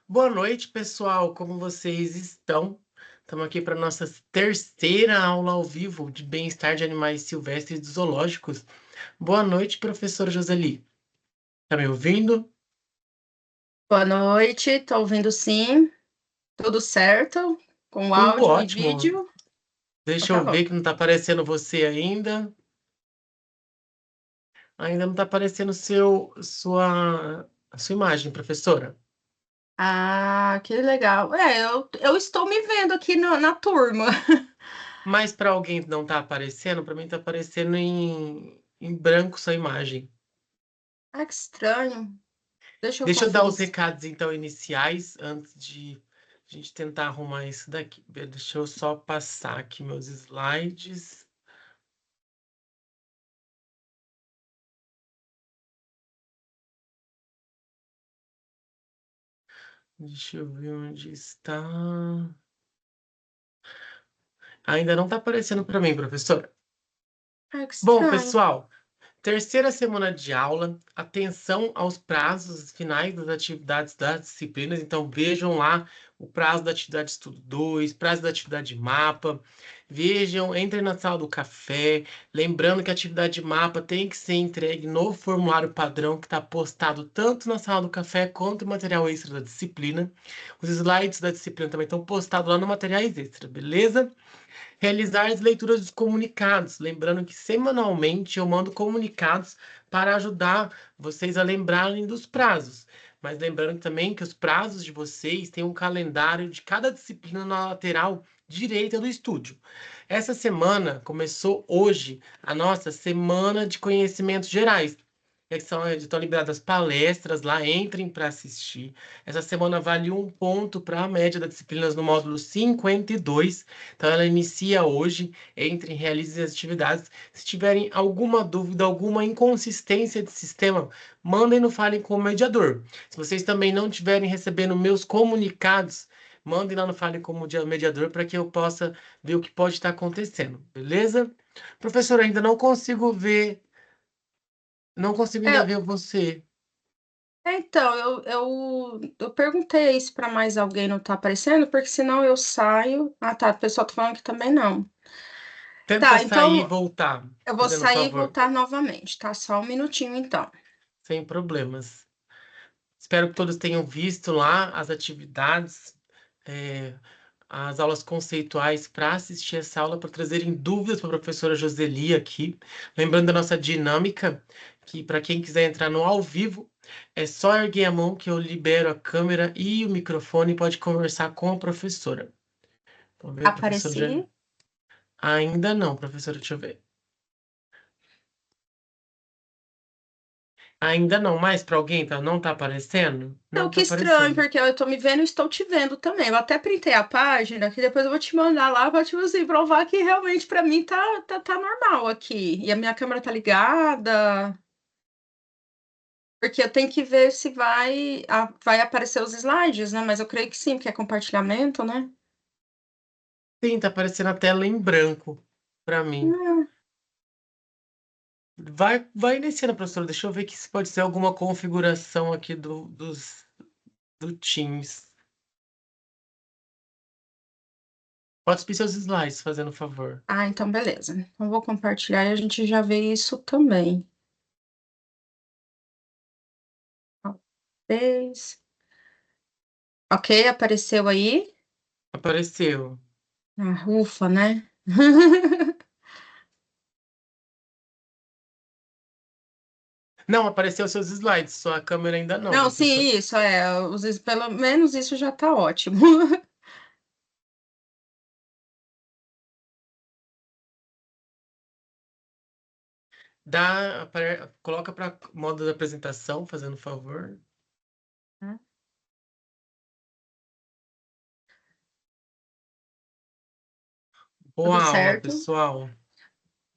Boa noite, pessoal. Como vocês estão? Estamos aqui para nossa terceira aula ao vivo de bem-estar de animais silvestres e zoológicos. Boa noite, professora Joseli. Tá me ouvindo? Boa noite, tô ouvindo sim, tudo certo, com Tudo áudio e ótimo. vídeo. Então Deixa tá eu bom. ver que não está aparecendo você ainda. Ainda não está aparecendo a sua imagem, professora. Ah, que legal. Eu estou me vendo aqui na turma. Mas para alguém não está aparecendo, para mim está aparecendo em branco sua imagem. Ah, que estranho. Deixa eu Deixa eu dar conferir. os recados, então, iniciais, antes de a gente tentar arrumar isso daqui. Deixa eu só passar aqui meus slides. Deixa eu ver onde está. Ainda não está aparecendo para mim, professor. Ah, que Bom, estranho. pessoal, terceira semana de aula, atenção aos prazos finais das atividades das disciplinas. Então, vejam lá o prazo da atividade estudo 2, prazo da atividade mapa. Vejam, entrem na sala do café. Lembrando que a atividade mapa tem que ser entregue no formulário padrão que está postado tanto na sala do café quanto no material extra da disciplina. Os slides da disciplina também estão postados lá no materiais extra, beleza? Realizar as leituras dos comunicados. Lembrando que semanalmente eu mando comunicados para ajudar vocês a lembrarem dos prazos. Mas lembrando também que os prazos de vocês têm um calendário de cada disciplina na lateral direita do estúdio. Essa semana começou hoje a nossa semana de conhecimentos gerais. Estão liberadas palestras lá, entrem para assistir. Essa semana vale um ponto para a média das disciplinas no módulo 52. Então, ela inicia hoje, entre e realize as atividades. Se tiverem alguma dúvida, alguma inconsistência de sistema, mandem no Falem com o Mediador. Se vocês também não estiverem recebendo meus comunicados, mandem lá no Falem com o Mediador para que eu possa ver o que pode estar acontecendo, beleza? Professor, ainda não consigo ver, não consigo ainda É, ver você. então, eu perguntei isso para mais alguém, não tá aparecendo, porque senão eu saio. Ah, tá, o pessoal tá falando que também não. Tenta Tá, sair e então voltar, eu vou fazendo um sair e favor, voltar novamente, tá? Só um minutinho, então. sem problemas. Espero que todos tenham visto lá as atividades, é, as aulas conceituais para assistir essa aula, para trazerem dúvidas para a professora Joseli aqui. Lembrando da nossa dinâmica, que para quem quiser entrar no ao vivo, é só erguer a mão que eu libero a câmera e o microfone e pode conversar com a professora. Vamos ver, professora já. Apareci. Ainda não, professora, deixa eu ver. Ainda não, mais para alguém, tá? Não tá aparecendo? Então, Não que tá estranho, aparecendo. porque eu tô me vendo e estou te vendo também. Eu até printei a página, que depois eu vou te mandar lá pra, tipo assim, provar que realmente pra mim tá normal aqui. E a minha câmera tá ligada, porque eu tenho que ver se vai aparecer os slides, né? Mas eu creio que sim, porque é compartilhamento, né? Sim, tá aparecendo a tela em branco para mim. Hum, Vai iniciando, professora. Deixa eu ver que se pode ser alguma configuração aqui do Teams. Pode subir seus slides, fazendo favor. Ah, então beleza. Então vou compartilhar e a gente já vê isso também. Talvez. Ok, apareceu aí. Apareceu. Ah, ufa, né? Não, apareceu seus slides, sua câmera ainda não, Não, sim, professor. isso é. Pelo menos isso já tá ótimo. Coloca para modo de apresentação, fazendo favor. Tudo Boa aula, certo. pessoal.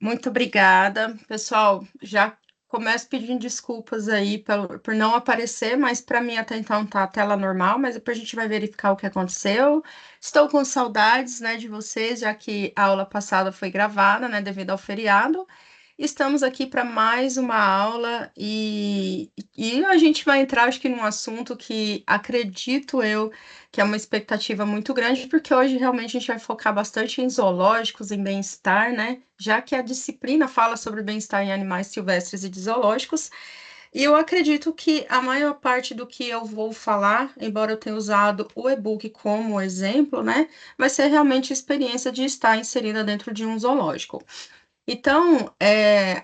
Muito obrigada. Pessoal, já começo pedindo desculpas aí por não aparecer, mas para mim até então tá a tela normal, mas depois a gente vai verificar o que aconteceu. Estou com saudades, né, de vocês, já que a aula passada foi gravada, né, devido ao feriado. Estamos aqui para mais uma aula e a gente vai entrar, acho que, num assunto que acredito eu que é uma expectativa muito grande, porque hoje realmente a gente vai focar bastante em zoológicos, em bem-estar, né? Já que a disciplina fala sobre bem-estar em animais silvestres e de zoológicos. E eu acredito que a maior parte do que eu vou falar, embora eu tenha usado o e-book como exemplo, né, vai ser realmente a experiência de estar inserida dentro de um zoológico. Então,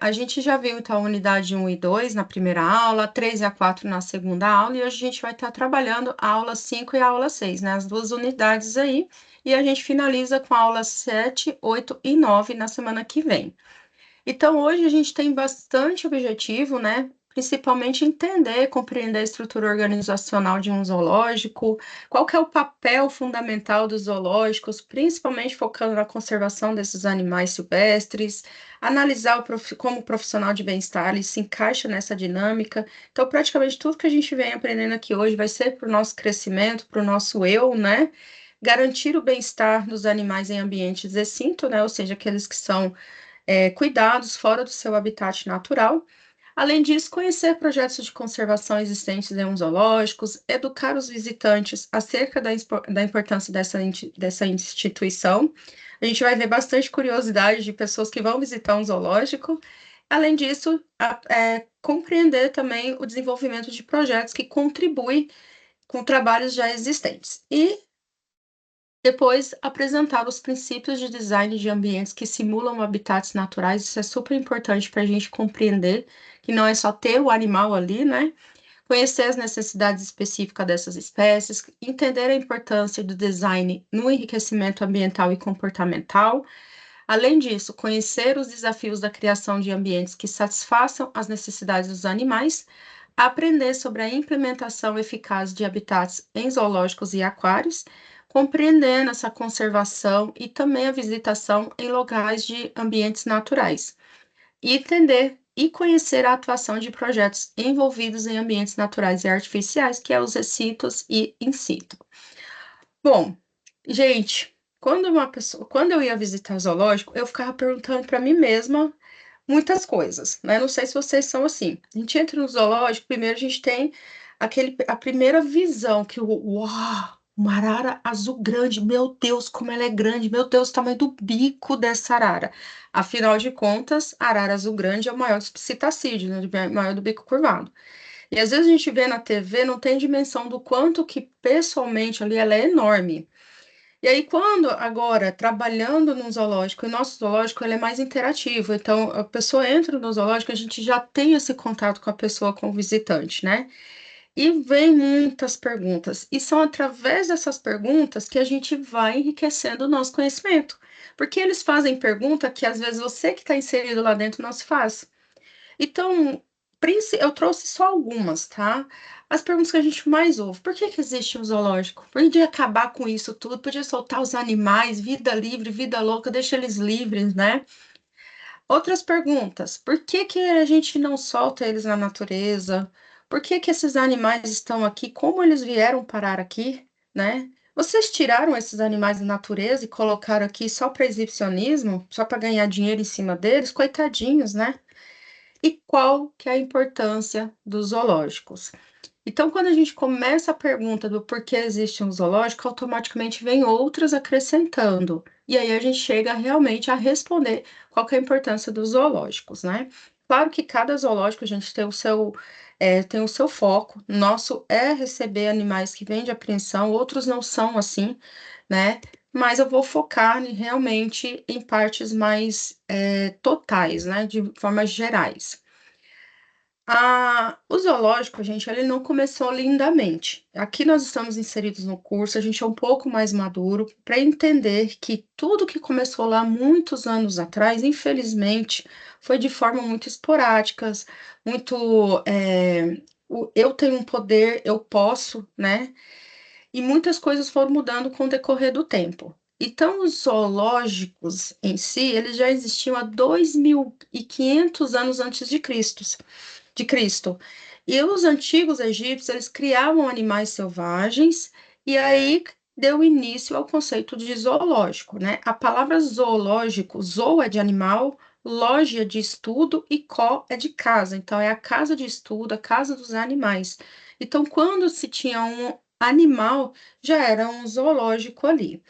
a gente já viu então, a unidade 1 e 2 na primeira aula, a 3 e a 4 na segunda aula, e hoje a gente vai estar trabalhando a aula 5 e a aula 6, né, as duas unidades aí, e a gente finaliza com a aula 7, 8 e 9 na semana que vem. Então, hoje a gente tem bastante objetivo, né? Principalmente entender, compreender a estrutura organizacional de um zoológico, qual que é o papel fundamental dos zoológicos, principalmente focando na conservação desses animais silvestres, analisar como o profissional de bem-estar ele se encaixa nessa dinâmica. Então, praticamente tudo que a gente vem aprendendo aqui hoje vai ser para o nosso crescimento, para o nosso eu, né? Garantir o bem-estar dos animais em ambientes extintos, né? Ou seja, aqueles que são cuidados fora do seu habitat natural. Além disso, conhecer projetos de conservação existentes em zoológicos, educar os visitantes acerca da importância dessa instituição. A gente vai ver bastante curiosidade de pessoas que vão visitar um zoológico. Além disso, compreender também o desenvolvimento de projetos que contribuem com trabalhos já existentes. E depois, apresentar os princípios de design de ambientes que simulam habitats naturais. Isso é super importante para a gente compreender que não é só ter o animal ali, né? Conhecer as necessidades específicas dessas espécies, entender a importância do design no enriquecimento ambiental e comportamental. Além disso, conhecer os desafios da criação de ambientes que satisfaçam as necessidades dos animais, aprender sobre a implementação eficaz de habitats em zoológicos e aquários, compreendendo essa conservação e também a visitação em locais de ambientes naturais, e entender e conhecer a atuação de projetos envolvidos em ambientes naturais e artificiais, que é os ex-situs e in situ. Bom, gente, quando eu ia visitar zoológico, eu ficava perguntando para mim mesma muitas coisas, né? Não sei se vocês são assim. A gente entra no zoológico, primeiro a gente tem a primeira visão que uau, uma arara azul grande, meu Deus, como ela é grande, meu Deus, o tamanho do bico dessa arara. Afinal de contas, a arara azul grande é o maior dos psitacídeos, né? O maior do bico curvado. E às vezes a gente vê na TV, não tem dimensão do quanto que pessoalmente ali ela é enorme. E aí, quando agora, trabalhando no zoológico, o nosso zoológico ele é mais interativo, então a pessoa entra no zoológico, a gente já tem esse contato com a pessoa, com o visitante, né? E vem muitas perguntas, e são através dessas perguntas que a gente vai enriquecendo o nosso conhecimento, porque eles fazem pergunta que às vezes você que está inserido lá dentro não se faz. Então, eu trouxe só algumas, tá? As perguntas que a gente mais ouve. Por que que existe um zoológico? Podia acabar com isso tudo, podia soltar os animais, vida livre, vida louca, deixa eles livres, né? Outras perguntas. Por que que a gente não solta eles na natureza? Por que que esses animais estão aqui? Como eles vieram parar aqui, né? Vocês tiraram esses animais da natureza e colocaram aqui só para exibicionismo, só para ganhar dinheiro em cima deles? Coitadinhos, né? E qual que é a importância dos zoológicos? Então, quando a gente começa a pergunta do porquê existe um zoológico, automaticamente vem outras acrescentando. E aí a gente chega realmente a responder qual que é a importância dos zoológicos, né? Claro que cada zoológico, a gente tem o seu foco. Nosso é receber animais que vêm de apreensão, outros não são assim, né? Mas eu vou focar realmente em partes mais totais, né? De formas gerais. O zoológico, gente, ele não começou lindamente. Aqui nós estamos inseridos no curso, a gente é um pouco mais maduro para entender que tudo que começou lá muitos anos atrás, infelizmente, foi de forma muito esporádica, muito. Eu tenho um poder, eu posso, né? E muitas coisas foram mudando com o decorrer do tempo. Então, os zoológicos em si, eles já existiam há 2.500 anos antes de Cristo. E os antigos egípcios, eles criavam animais selvagens e aí deu início ao conceito de zoológico, né? A palavra zoológico, zoo é de animal, loja de estudo e co é de casa. Então, é a casa de estudo, a casa dos animais. Então, quando se tinha um animal, já era um zoológico ali.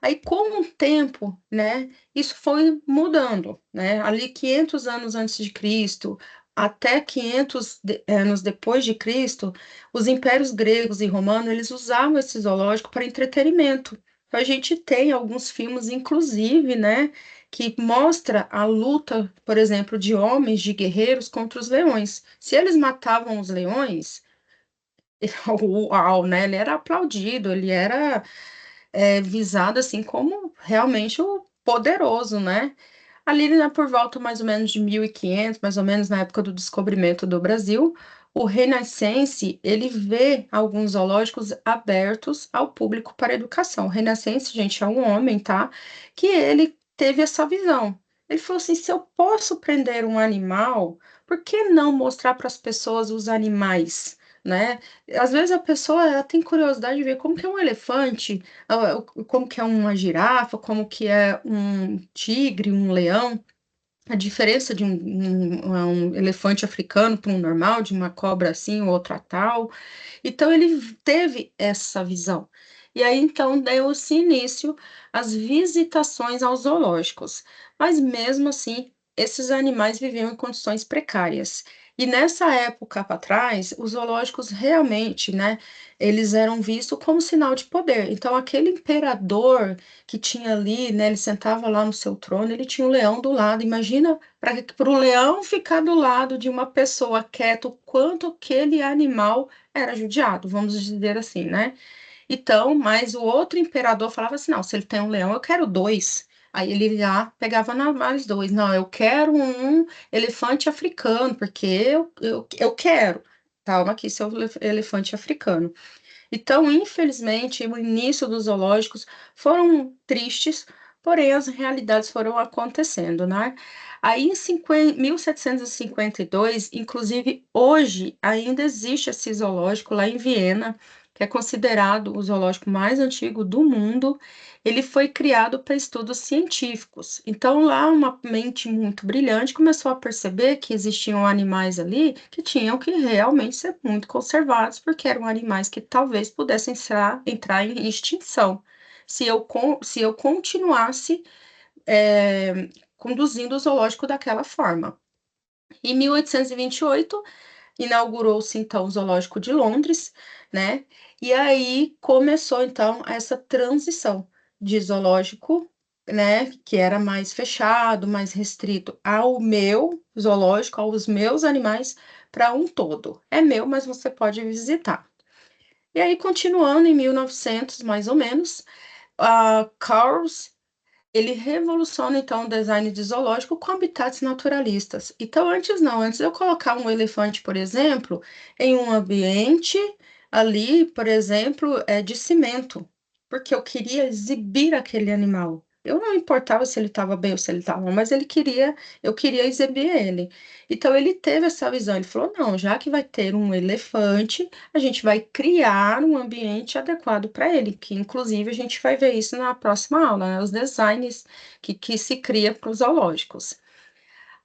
Aí, com o tempo, né, isso foi mudando, né? Ali 500 anos antes de Cristo, até 500 anos depois de Cristo, os impérios gregos e romanos, eles usavam esse zoológico para entretenimento. Então, a gente tem alguns filmes, inclusive, né, que mostra a luta, por exemplo, de homens, de guerreiros contra os leões. Se eles matavam os leões, uau, né, ele era aplaudido, ele era visado assim como realmente o poderoso, né? Ali, né, por volta mais ou menos de 1500, mais ou menos na época do descobrimento do Brasil, o Renascense, ele vê alguns zoológicos abertos ao público para educação. O Renascense, gente, é um homem, tá? Que ele teve essa visão. Ele falou assim: se eu posso prender um animal, por que não mostrar para as pessoas os animais, né? Às vezes a pessoa ela tem curiosidade de ver como que é um elefante, como que é uma girafa, como que é um tigre, um leão, a diferença de um elefante africano para um normal, de uma cobra assim, outra tal. Então ele teve essa visão. E aí então deu-se início às visitações aos zoológicos. Mas mesmo assim, esses animais viviam em condições precárias. E nessa época para trás, os zoológicos realmente, né, eles eram vistos como sinal de poder. Então aquele imperador que tinha ali, né, ele sentava lá no seu trono, ele tinha um leão do lado. Imagina para o leão ficar do lado de uma pessoa quieta, o quanto aquele animal era judiado, vamos dizer assim, né? Então, mas o outro imperador falava assim: não, se ele tem um leão, eu quero dois. Aí ele já pegava mais dois. Não, eu quero um elefante africano, porque eu quero. Calma aqui, seu elefante africano. Então, infelizmente, o início dos zoológicos foram tristes, porém as realidades foram acontecendo, né? Aí, em 1752, inclusive hoje, ainda existe esse zoológico lá em Viena, que é considerado o zoológico mais antigo do mundo. Ele foi criado para estudos científicos. Então, lá, uma mente muito brilhante começou a perceber que existiam animais ali que tinham que realmente ser muito conservados, porque eram animais que talvez pudessem entrar em extinção se eu continuasse conduzindo o zoológico daquela forma. Em 1828, inaugurou-se então o Zoológico de Londres, né? E aí começou então essa transição de zoológico, né, que era mais fechado, mais restrito ao meu zoológico, aos meus animais, para um todo. É meu, mas você pode visitar. E aí, continuando em 1900, mais ou menos, a Carls ele revoluciona, então, o design de zoológico com habitats naturalistas. Então, antes não, antes eu colocar um elefante, por exemplo, em um ambiente ali, por exemplo, de cimento, porque eu queria exibir aquele animal. Eu não importava se ele estava bem ou se ele estava mal, mas eu queria exibir ele. Então ele teve essa visão, ele falou: não, já que vai ter um elefante, a gente vai criar um ambiente adequado para ele, que inclusive a gente vai ver isso na próxima aula, né? Os designs que se cria para os zoológicos.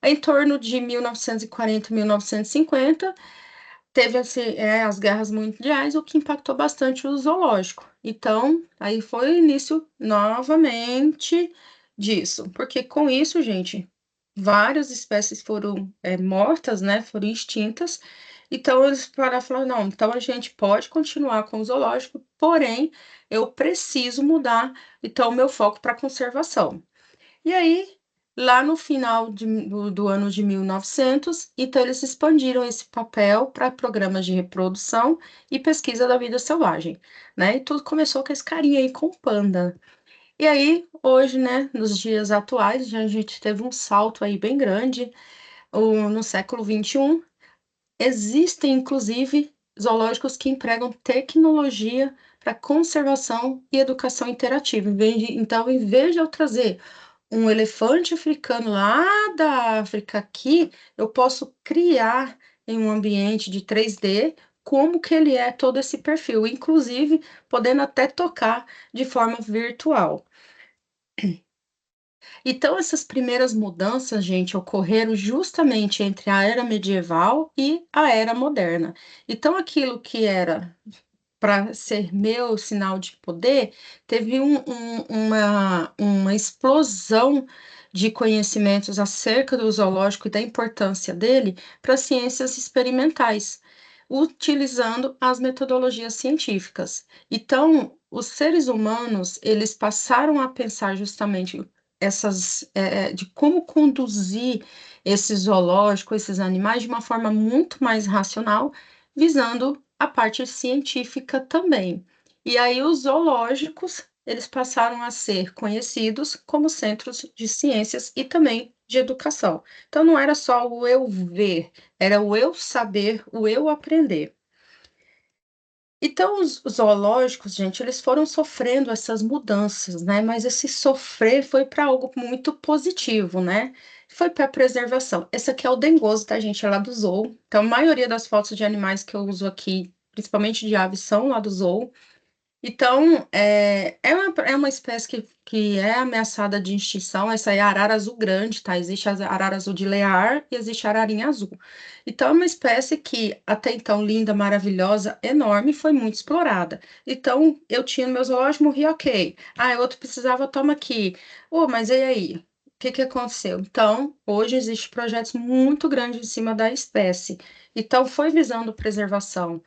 Em torno de 1940 e 1950, teve assim, as guerras mundiais, o que impactou bastante o zoológico. Então, aí foi o início novamente disso, porque com isso, gente, várias espécies foram mortas, né? Foram extintas. Então, eles pararam e falaram: não, então a gente pode continuar com o zoológico, porém, eu preciso mudar, então, o meu foco para conservação. E aí, lá no final do ano de 1900, então eles expandiram esse papel para programas de reprodução e pesquisa da vida selvagem, né? E tudo começou com esse carinha aí com o panda. E aí, hoje, né, nos dias atuais, já a gente teve um salto aí bem grande, no século XXI, existem, inclusive, zoológicos que empregam tecnologia para conservação e educação interativa. Então, em vez de eu trazer um elefante africano lá da África aqui, eu posso criar em um ambiente de 3D como que ele é todo esse perfil, inclusive podendo até tocar de forma virtual. Então, essas primeiras mudanças, gente, ocorreram justamente entre a era medieval e a era moderna. Então, aquilo que era para ser meu sinal de poder, teve uma explosão de conhecimentos acerca do zoológico e da importância dele para ciências experimentais, utilizando as metodologias científicas. Então, os seres humanos, eles passaram a pensar justamente de como conduzir esse zoológico, esses animais, de uma forma muito mais racional, visando a parte científica também. E aí os zoológicos, eles passaram a ser conhecidos como centros de ciências e também de educação. Então não era só o eu ver, era o eu saber, o eu aprender. Então, os zoológicos, gente, eles foram sofrendo essas mudanças, né? Mas esse sofrer foi para algo muito positivo, né? Foi para a preservação. Esse aqui é o dengoso, tá, gente? É lá do zoo. Então, a maioria das fotos de animais que eu uso aqui, principalmente de aves, são lá do zoo. Então, é uma espécie que é ameaçada de extinção. Essa é a arara azul grande, tá? Existe a arara azul de Lear e existe a ararinha azul. Então, é uma espécie que, até então, linda, maravilhosa, enorme, foi muito explorada. Então, eu tinha no meu zoológico, morria ok. Ah, outro precisava, toma aqui. Oh, mas e aí? O que que aconteceu? Então, hoje existem projetos muito grandes em cima da espécie. Então, foi visando preservação.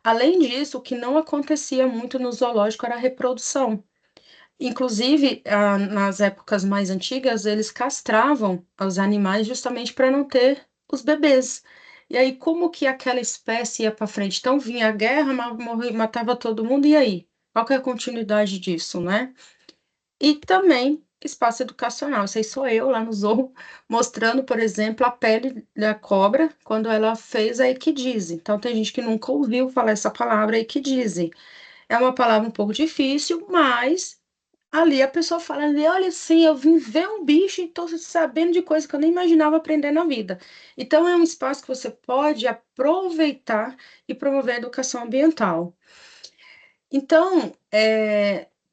Além disso, o que não acontecia muito no zoológico era a reprodução. Inclusive, nas épocas mais antigas, eles castravam os animais justamente para não ter os bebês. E aí, como que aquela espécie ia para frente? Então, vinha a guerra, matava todo mundo, e aí? Qual que é a continuidade disso, né? E também espaço educacional. Isso aí sou eu lá no zoo, mostrando, por exemplo, a pele da cobra quando ela fez a equidise. Então, tem gente que nunca ouviu falar essa palavra, equidise. É uma palavra um pouco difícil, mas ali a pessoa fala, olha assim, eu vim ver um bicho e estou sabendo de coisa que eu nem imaginava aprender na vida. Então, é um espaço que você pode aproveitar e promover a educação ambiental. Então,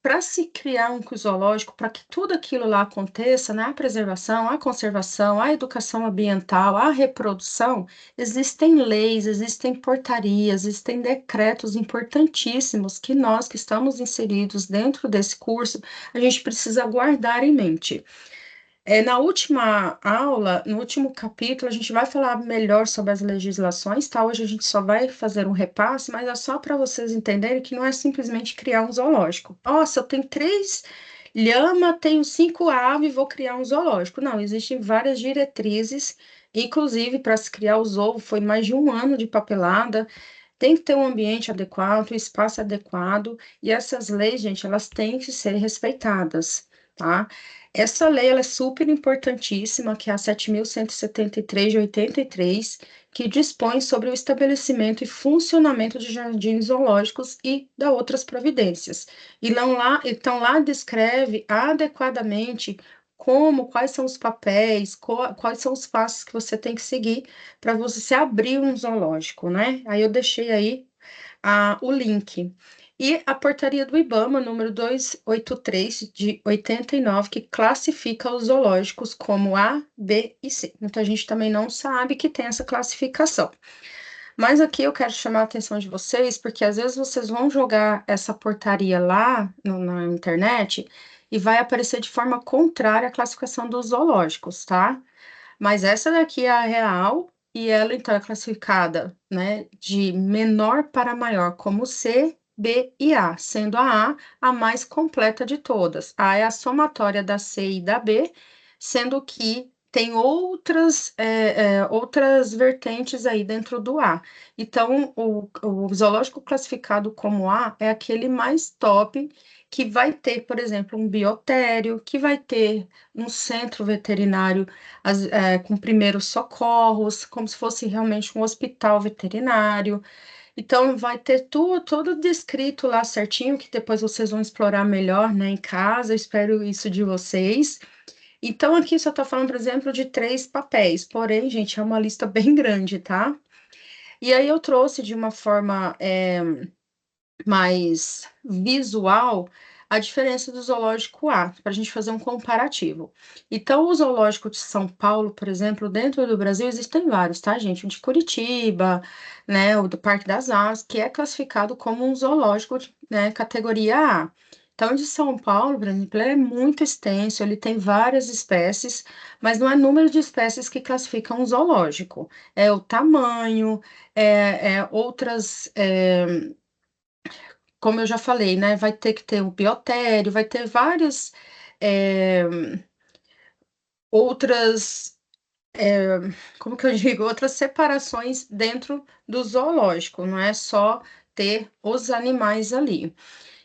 para se criar um zoológico, para que tudo aquilo lá aconteça, né, a preservação, a conservação, a educação ambiental, a reprodução, existem leis, existem portarias, existem decretos importantíssimos que nós que estamos inseridos dentro desse curso, a gente precisa guardar em mente. Na última aula, no último capítulo, a gente vai falar melhor sobre as legislações, tá? Hoje a gente só vai fazer um repasse, mas é só para vocês entenderem que não é simplesmente criar um zoológico. Nossa, eu tenho 3 lhama, tenho 5 aves, vou criar um zoológico. Não, existem várias diretrizes, inclusive para se criar o zoo, foi mais de 1 ano de papelada, tem que ter um ambiente adequado, um espaço adequado, e essas leis, gente, elas têm que ser respeitadas, tá? Essa lei, ela é super importantíssima, que é a 7.173 de 83, que dispõe sobre o estabelecimento e funcionamento de jardins zoológicos e da outras providências. E então lá descreve adequadamente quais são os papéis, quais são os passos que você tem que seguir para você se abrir um zoológico, né? Aí eu deixei aí o link. E a portaria do IBAMA, número 283, de 89, que classifica os zoológicos como A, B e C. Muita gente também não sabe que tem essa classificação. Mas aqui eu quero chamar a atenção de vocês, porque às vezes vocês vão jogar essa portaria lá na internet e vai aparecer de forma contrária à classificação dos zoológicos, tá? Mas essa daqui é a real e ela então é classificada, né, de menor para maior, como C, B e A, sendo a mais completa de todas. A é a somatória da C e da B, sendo que tem outras vertentes aí dentro do A. Então, o zoológico classificado como A é aquele mais top, que vai ter, por exemplo, um biotério, que vai ter um centro veterinário com primeiros socorros, como se fosse realmente um hospital veterinário. Então, vai ter tudo descrito lá certinho, que depois vocês vão explorar melhor, né, em casa. Eu espero isso de vocês. Então, aqui só estou falando, por exemplo, de 3 papéis, porém, gente, é uma lista bem grande, tá? E aí eu trouxe de uma forma mais visual a diferença do zoológico A, para a gente fazer um comparativo. Então, o zoológico de São Paulo, por exemplo, dentro do Brasil existem vários, tá, gente? O de Curitiba, né, o do Parque das Aves, que é classificado como um zoológico, né, categoria A. Então, o de São Paulo, por exemplo, ele é muito extenso, ele tem várias espécies, mas não é número de espécies que classifica um zoológico, é o tamanho, outras, como eu já falei, né? Vai ter que ter o biotério, vai ter várias é, outras, é, como que eu digo, outras separações dentro do zoológico, não é só ter os animais ali.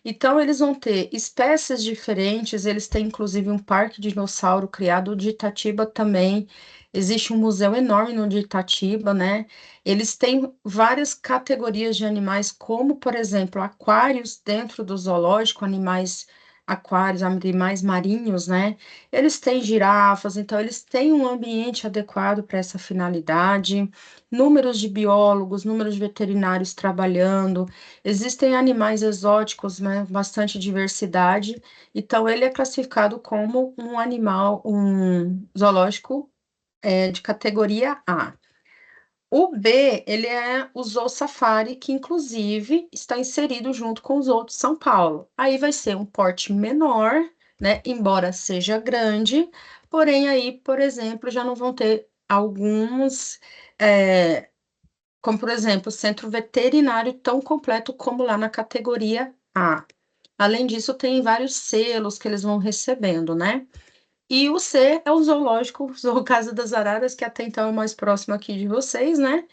Então, eles vão ter espécies diferentes, eles têm inclusive um parque de dinossauro criado de Itatiba também. Existe um museu enorme no de Itatiba, né? Eles têm várias categorias de animais, como, por exemplo, aquários dentro do zoológico, animais aquários, animais marinhos, né? Eles têm girafas, então eles têm um ambiente adequado para essa finalidade, números de biólogos, números de veterinários trabalhando. Existem animais exóticos, né, bastante diversidade, então ele é classificado como um animal, um zoológico de categoria A. O B, ele é o Zoo Safari, que inclusive está inserido junto com os outros São Paulo. Aí vai ser um porte menor, né, embora seja grande, porém aí, por exemplo, já não vão ter alguns como, por exemplo, o centro veterinário tão completo como lá na categoria A. Além disso, tem vários selos que eles vão recebendo, né? E o C é o zoológico, Zoo Casa das Araras, que até então é o mais próximo aqui de vocês, né?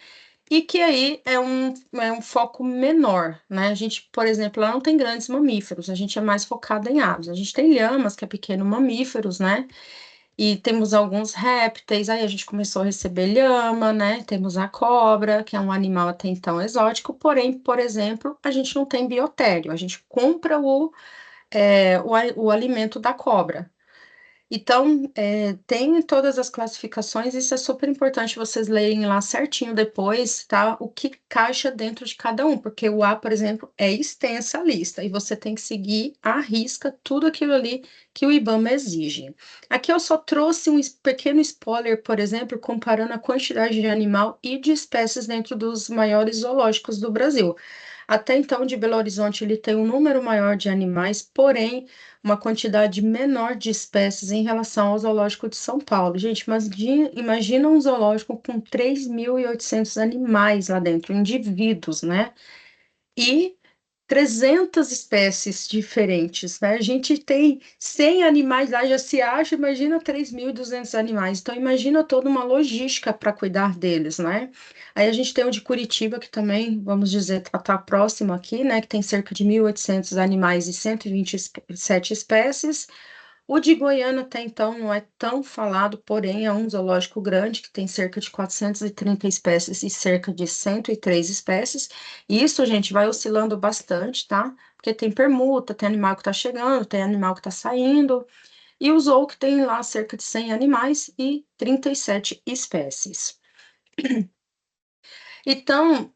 E que aí é um foco menor, né? A gente, por exemplo, lá não tem grandes mamíferos, a gente é mais focado em aves. A gente tem lhamas, que é pequeno mamíferos, né? E temos alguns répteis, aí a gente começou a receber lhama, né? Temos a cobra, que é um animal até então exótico, porém, por exemplo, a gente não tem biotério, a gente compra o alimento da cobra. Então, tem todas as classificações, isso é super importante vocês lerem lá certinho depois, tá? O que caixa dentro de cada um, porque o A, por exemplo, é extensa a lista, e você tem que seguir à risca tudo aquilo ali que o IBAMA exige. Aqui eu só trouxe um pequeno spoiler, por exemplo, comparando a quantidade de animal e de espécies dentro dos maiores zoológicos do Brasil. Até então, de Belo Horizonte, ele tem um número maior de animais, porém, uma quantidade menor de espécies em relação ao zoológico de São Paulo. Gente, mas imagina um zoológico com 3.800 animais lá dentro, indivíduos, né? E 300 espécies diferentes, né? A gente tem 100 animais lá, já se acha, imagina 3.200 animais. Então, imagina toda uma logística para cuidar deles, né? Aí a gente tem o de Curitiba, que também, vamos dizer, está próximo aqui, né? Que tem cerca de 1.800 animais e 127 espécies. O de Goiânia até então não é tão falado, porém é um zoológico grande que tem cerca de 430 espécies e cerca de 103 espécies. E isso, gente, vai oscilando bastante, tá? Porque tem permuta, tem animal que está chegando, tem animal que está saindo. E o zoo que tem lá cerca de 100 animais e 37 espécies. Então,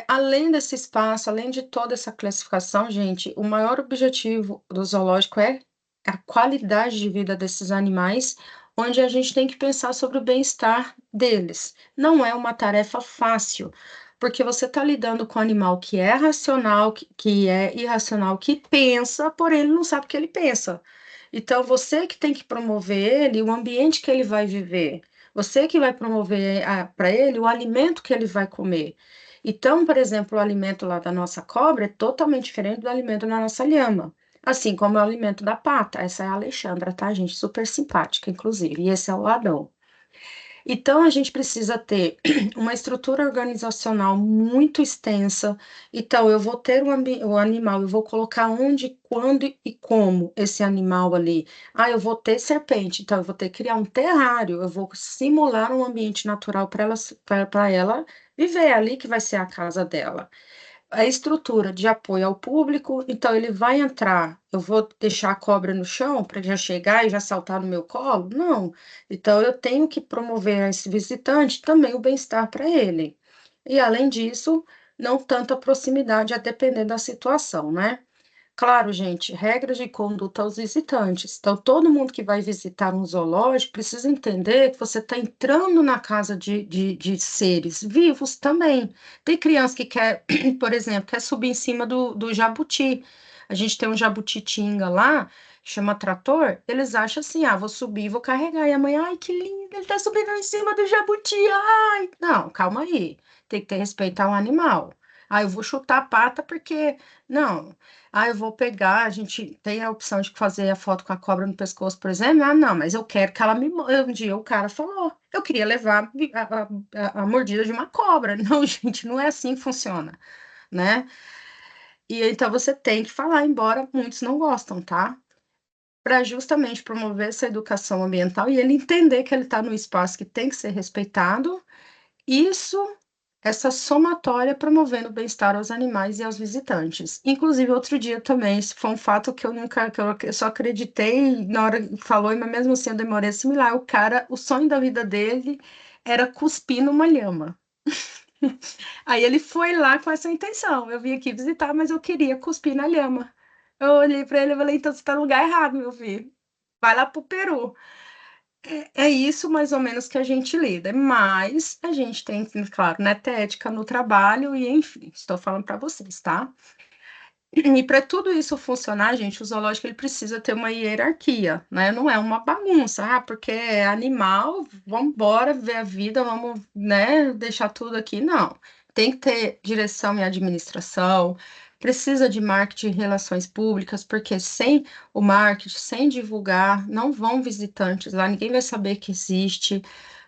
além desse espaço, além de toda essa classificação, gente, o maior objetivo do zoológico é a qualidade de vida desses animais, onde a gente tem que pensar sobre o bem-estar deles. Não é uma tarefa fácil, porque você está lidando com um animal que é racional, que é irracional, que pensa, porém ele não sabe o que ele pensa. Então, você que tem que promover ele, o ambiente que ele vai viver. Você que vai promover para ele o alimento que ele vai comer. Então, por exemplo, o alimento lá da nossa cobra é totalmente diferente do alimento da nossa lhama. Assim como é o alimento da pata. Essa é a Alexandra, tá, gente? Super simpática, inclusive. E esse é o Adão. Então, a gente precisa ter uma estrutura organizacional muito extensa. Então, eu vou ter o animal, eu vou colocar onde, quando e como esse animal ali. Ah, eu vou ter serpente, então eu vou ter que criar um terrário, eu vou simular um ambiente natural para ela viver ali, que vai ser a casa dela. A estrutura de apoio ao público, então ele vai entrar, eu vou deixar a cobra no chão para já chegar e já saltar no meu colo? Não. Então eu tenho que promover a esse visitante também o bem-estar para ele. E além disso, não tanta proximidade a depender da situação, né? Claro, gente, regras de conduta aos visitantes. Então, todo mundo que vai visitar um zoológico precisa entender que você está entrando na casa de seres vivos também. Tem criança que quer, por exemplo, quer subir em cima do jabuti. A gente tem um jabutitinga lá, chama trator. Eles acham assim: ah, vou subir, vou carregar. E a mãe, ai, que lindo, ele está subindo em cima do jabuti. Ai, não, calma aí. Tem que ter respeito ao animal. Ah, eu vou chutar a pata porque. Não. Ah, eu vou pegar. A gente tem a opção de fazer a foto com a cobra no pescoço, por exemplo. Ah, não, mas eu quero que ela me. Um dia o cara falou, eu queria levar a mordida de uma cobra. Não, gente, não é assim que funciona, né? E então você tem que falar, embora muitos não gostam, tá? Para justamente promover essa educação ambiental e ele entender que ele está num espaço que tem que ser respeitado. Isso, essa somatória promovendo o bem-estar aos animais e aos visitantes. Inclusive, outro dia também, isso foi um fato que eu nunca, que eu só acreditei na hora que falou, mas mesmo assim eu demorei a assimilar. O cara, o sonho da vida dele era cuspir numa lhama. Aí ele foi lá com essa intenção. Eu vim aqui visitar, mas eu queria cuspir na lhama. Eu olhei para ele e falei, então você está no lugar errado, meu filho. Vai lá pro Peru. É isso mais ou menos que a gente lida, mas a gente tem, claro, né, ter ética no trabalho e, enfim, estou falando para vocês, tá? E para tudo isso funcionar, gente, o zoológico ele precisa ter uma hierarquia, né? Não é uma bagunça, ah, porque é animal, vamos embora ver a vida, vamos, né, deixar tudo aqui. Não. Tem que ter direção e administração, precisa de marketing e relações públicas, porque sem o marketing, sem divulgar, não vão visitantes lá, ninguém vai saber que existe.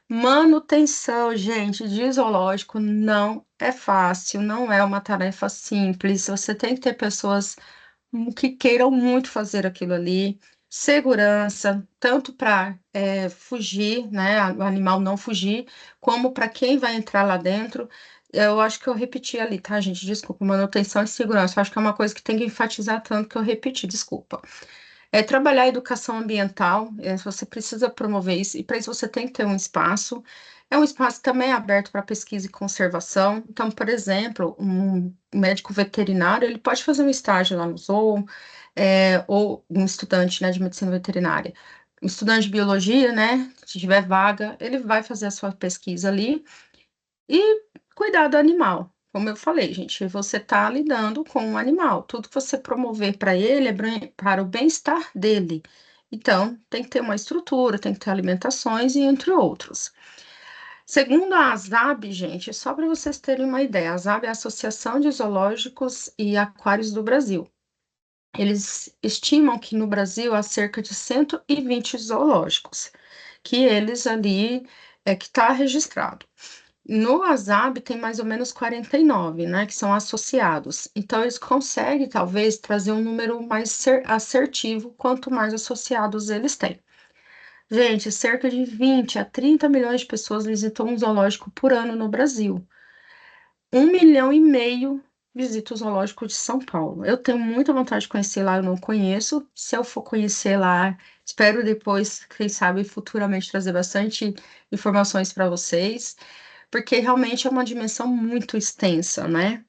Manutenção, gente, de zoológico não é fácil, não é uma tarefa simples. Você tem que ter pessoas que queiram muito fazer aquilo ali. Segurança, tanto para fugir, né, o animal não fugir, como para quem vai entrar lá dentro. Eu acho que eu repeti ali, tá, gente? Desculpa, manutenção e segurança. Eu acho que é uma coisa que tem que enfatizar tanto que eu repeti, desculpa. É trabalhar a educação ambiental, você precisa promover isso, e para isso você tem que ter um espaço. É um espaço também aberto para pesquisa e conservação. Então, por exemplo, um médico veterinário, ele pode fazer um estágio lá no zoo, ou um estudante, né, de medicina veterinária. Um estudante de biologia, né, se tiver vaga, ele vai fazer a sua pesquisa ali, e cuidar do animal. Como eu falei, gente, você está lidando com um animal. Tudo que você promover para ele é para o bem-estar dele. Então, tem que ter uma estrutura, tem que ter alimentações e entre outros. Segundo a ASAB, gente, só para vocês terem uma ideia, a ASAB é a Associação de Zoológicos e Aquários do Brasil. Eles estimam que no Brasil há cerca de 120 zoológicos, que eles ali que está registrado. No WhatsApp tem mais ou menos 49, né, que são associados. Então, eles conseguem, talvez, trazer um número mais assertivo quanto mais associados eles têm. Gente, cerca de 20 a 30 milhões de pessoas visitam um zoológico por ano no Brasil. 1,5 milhão visita o zoológico de São Paulo. Eu tenho muita vontade de conhecer lá, eu não conheço. Se eu for conhecer lá, espero depois, quem sabe, futuramente trazer bastante informações para vocês porque realmente é uma dimensão muito extensa, né?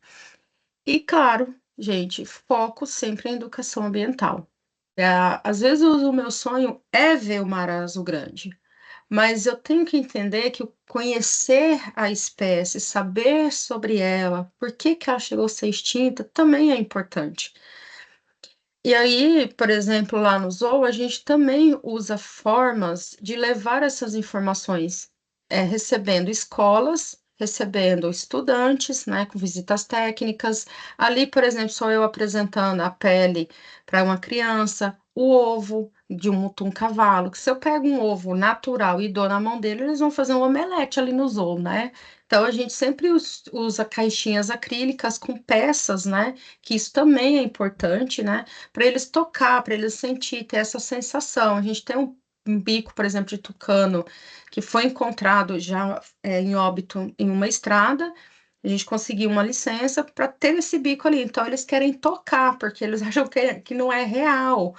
E claro, gente, foco sempre em educação ambiental. Às vezes o meu sonho é ver o mar azul grande, mas eu tenho que entender que conhecer a espécie, saber sobre ela, por que que ela chegou a ser extinta, também é importante. E aí, por exemplo, lá no Zoo, a gente também usa formas de levar essas informações, recebendo escolas, recebendo estudantes, né, com visitas técnicas. Ali, por exemplo, sou eu apresentando a pele para uma criança, o ovo de um mutum-cavalo, que se eu pego um ovo natural e dou na mão dele, eles vão fazer um omelete ali no Zoo, né? Então, a gente sempre usa caixinhas acrílicas com peças, né? Que isso também é importante, né? Para eles tocar, para eles sentir, ter essa sensação. A gente tem um bico, por exemplo, de tucano que foi encontrado já em óbito em uma estrada. A gente conseguiu uma licença para ter esse bico ali. Então, eles querem tocar, porque eles acham que não é real.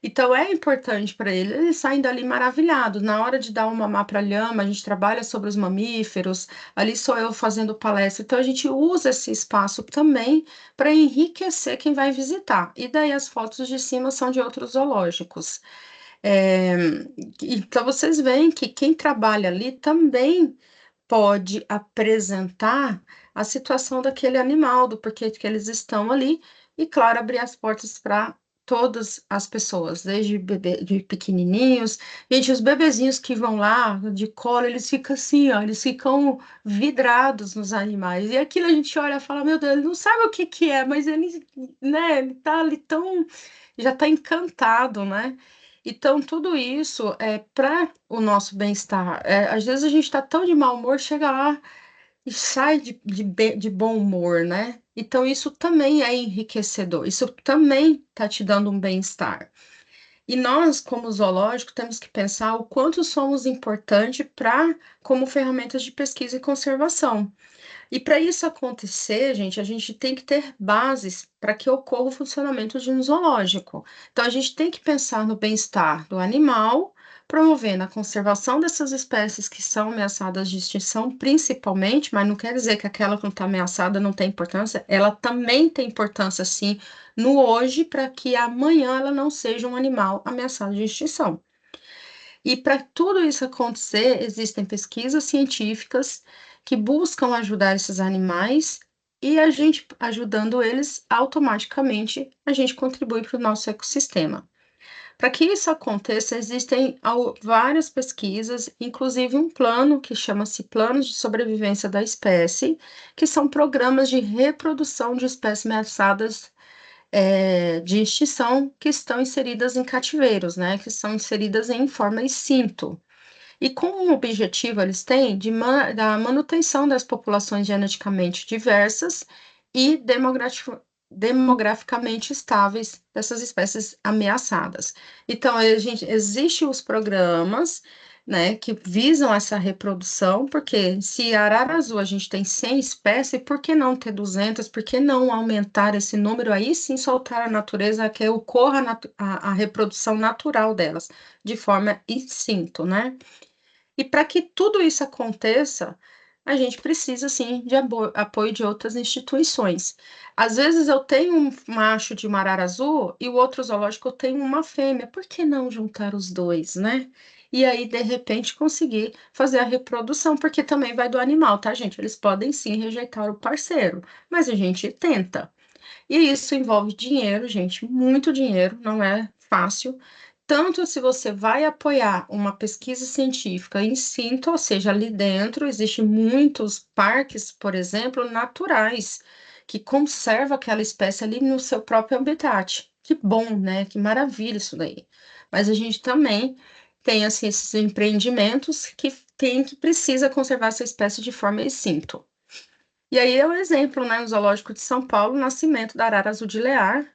Então é importante para ele, ele sai dali maravilhado. Na hora de dar uma mamar para lhama, a gente trabalha sobre os mamíferos, ali sou eu fazendo palestra. Então a gente usa esse espaço também para enriquecer quem vai visitar. E daí as fotos de cima são de outros zoológicos. É, então vocês veem que quem trabalha ali também pode apresentar a situação daquele animal, do porquê que eles estão ali, e, claro, abrir as portas para todas as pessoas, desde bebê, de pequenininhos. Gente, os bebezinhos que vão lá de colo, eles ficam assim, ó, eles ficam vidrados nos animais. E aquilo a gente olha e fala, meu Deus, ele não sabe o que que é, mas ele, né, ele tá ali tão, já tá encantado, né? Então, tudo isso é para o nosso bem-estar. Às vezes a gente está tão de mau humor, chega lá e sai de bom humor, né? Então, isso também é enriquecedor, isso também está te dando um bem-estar. E nós, como zoológico, temos que pensar o quanto somos importantes para, como ferramentas de pesquisa e conservação. E para isso acontecer, gente, a gente tem que ter bases para que ocorra o funcionamento de um zoológico. Então, a gente tem que pensar no bem-estar do animal, promovendo a conservação dessas espécies que são ameaçadas de extinção, principalmente, mas não quer dizer que aquela que não está ameaçada não tem importância, ela também tem importância, sim, no hoje, para que amanhã ela não seja um animal ameaçado de extinção. E para tudo isso acontecer, existem pesquisas científicas que buscam ajudar esses animais e a gente ajudando eles, automaticamente a gente contribui para o nosso ecossistema. Para que isso aconteça, existem várias pesquisas, inclusive um plano que chama-se Planos de Sobrevivência da Espécie, que são programas de reprodução de espécies ameaçadas de extinção que estão inseridas em cativeiros, né? Que são inseridas em forma de cinto. E como objetivo eles têm da manutenção das populações geneticamente diversas e demograficamente estáveis dessas espécies ameaçadas. Então, existe os programas, né, que visam essa reprodução, porque se Ararazu a gente tem 100 espécies, por que não ter 200? Por que não aumentar esse número? Aí sim soltar a natureza, que ocorra a reprodução natural delas, de forma instinto, né? E para que tudo isso aconteça, a gente precisa, sim, de apoio de outras instituições. Às vezes eu tenho um macho de marara azul e o outro zoológico eu tenho uma fêmea. Por que não juntar os dois, né? E aí, de repente, conseguir fazer a reprodução, porque também vai do animal, tá, gente? Eles podem sim rejeitar o parceiro, mas a gente tenta. E isso envolve dinheiro, gente, muito dinheiro, não é fácil. Tanto se você vai apoiar uma pesquisa científica em cinto, ou seja, ali dentro, existem muitos parques, por exemplo, naturais, que conservam aquela espécie ali no seu próprio habitat. Que bom, né? Que maravilha isso daí. Mas a gente também tem assim, esses empreendimentos que precisa conservar essa espécie de forma em cinto. E aí é o exemplo, né, no Zoológico de São Paulo, o nascimento da arara azul de Lear,